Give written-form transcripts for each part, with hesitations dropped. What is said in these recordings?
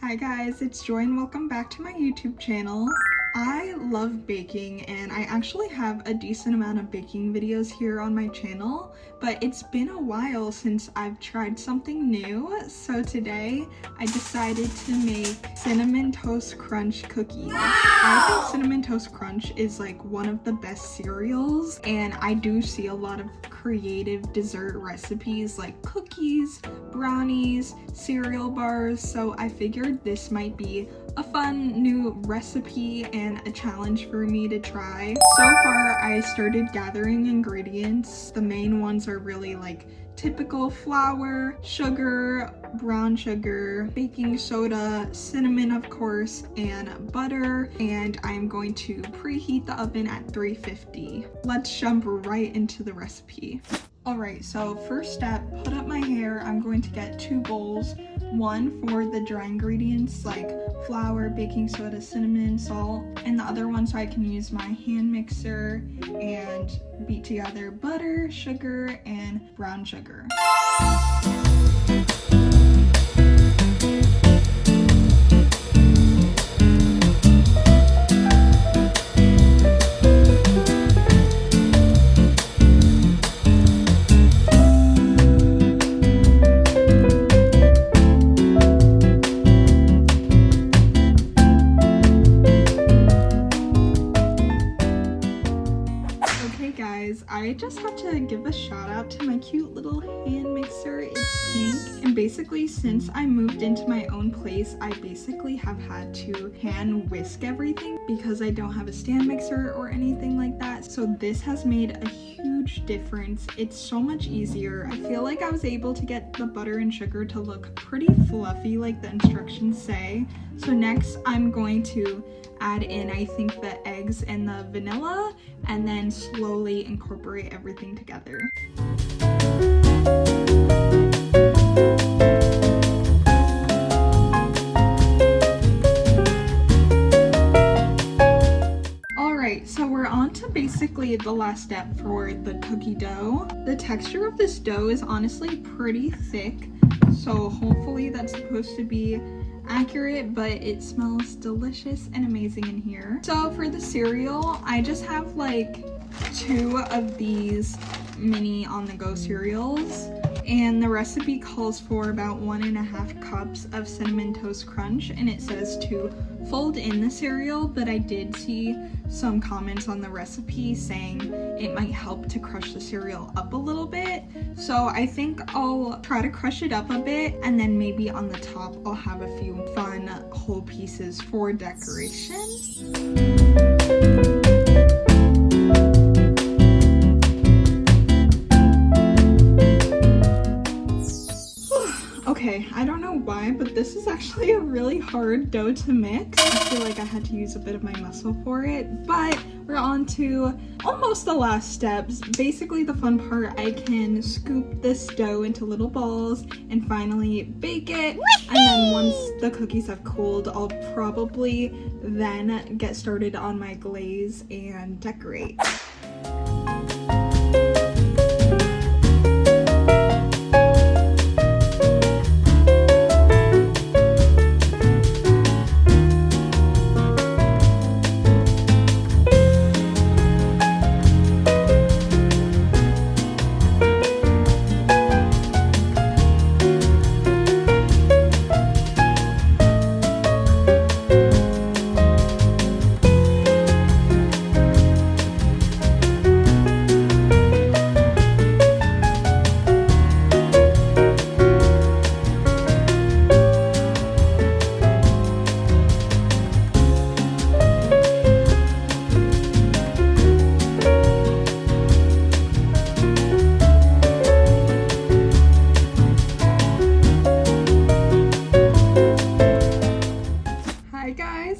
Hi guys, it's Joy and welcome back to my YouTube channel. I love baking and I actually have a decent amount of baking videos here on my channel, but it's been a while since I've tried something new. So today I decided to make Cinnamon Toast Crunch cookies. I think Cinnamon Toast Crunch is like one of the best cereals, and I do see a lot of creative dessert recipes like cookies, brownies, cereal bars, so I figured this might be a fun new recipe and a challenge for me to try. So far, I started gathering ingredients. The main ones are really like typical flour, sugar, brown sugar, baking soda, cinnamon of course, and butter, and I'm going to preheat the oven at 350. Let's jump right into the recipe. Alright, so first step, put up my hair. I'm going to get 2 bowls, one for the dry ingredients like flour, baking soda, cinnamon, salt, and the other one so I can use my hand mixer and beat together butter, sugar, and brown sugar. I just have to give a shout out to my cute little hand mixer. It's pink, and basically since I moved into my own place, I basically have had to hand whisk everything because I don't have a stand mixer or anything like that. So this has made a huge difference. It's so much easier. I feel like I was able to get the butter and sugar to look pretty fluffy like the instructions say. So next I'm going to add in, I think, the eggs and the vanilla, and then slowly incorporate everything together. Alright, so we're on to basically the last step for the cookie dough. The texture of this dough is honestly pretty thick, so hopefully that's supposed to be accurate, but it smells delicious and amazing in here. So for the cereal, I just have like 2 of these mini on-the-go cereals, and the recipe calls for about 1.5 cups of Cinnamon Toast Crunch, and it says to fold in the cereal, but I did see some comments on the recipe saying it might help to crush the cereal up a little bit. So I think I'll try to crush it up a bit, and then maybe on the top I'll have a few fun whole pieces for decoration. Okay, I don't know why, but this is actually a really hard dough to mix. I feel like I had to use a bit of my muscle for it, but we're on to almost the last steps. Basically the fun part, I can scoop this dough into little balls and finally bake it. And then once the cookies have cooled, I'll probably then get started on my glaze and decorate.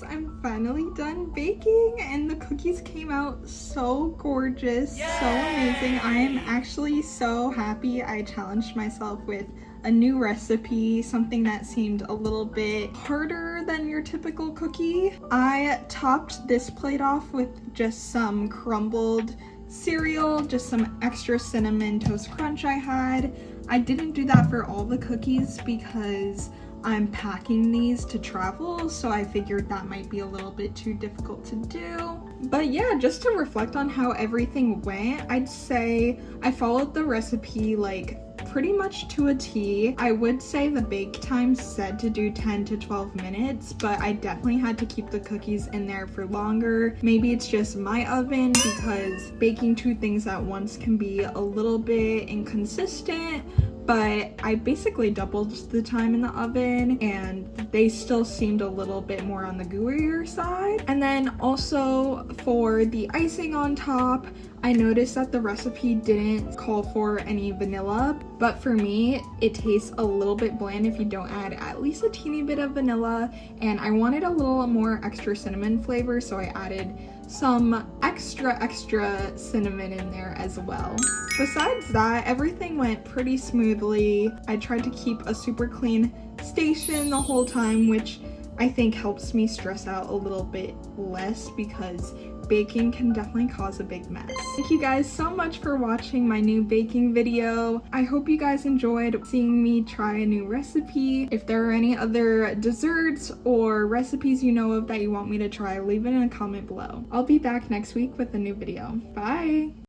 I'm finally done baking, and the cookies came out so gorgeous. Yay! So amazing. I am actually so happy I challenged myself with a new recipe, something that seemed a little bit harder than your typical cookie. I topped this plate off with just some crumbled cereal, just some extra Cinnamon Toast Crunch I had. I didn't do that for all the cookies because I'm packing these to travel, so I figured that might be a little bit too difficult to do. But yeah, just to reflect on how everything went, I'd say I followed the recipe like pretty much to a T. I would say the bake time said to do 10 to 12 minutes, but I definitely had to keep the cookies in there for longer. Maybe it's just my oven, because baking two things at once can be a little bit inconsistent, but I basically doubled the time in the oven and they still seemed a little bit more on the gooier side. And then also for the icing on top, I noticed that the recipe didn't call for any vanilla, but for me, it tastes a little bit bland if you don't add at least a teeny bit of vanilla, and I wanted a little more extra cinnamon flavor, so I added some extra cinnamon in there as well. Besides that, everything went pretty smoothly. I tried to keep a super clean station the whole time, which I think helps me stress out a little bit less, because baking can definitely cause a big mess. Thank you guys so much for watching my new baking video. I hope you guys enjoyed seeing me try a new recipe. If there are any other desserts or recipes you know of that you want me to try, leave it in a comment below. I'll be back next week with a new video. Bye!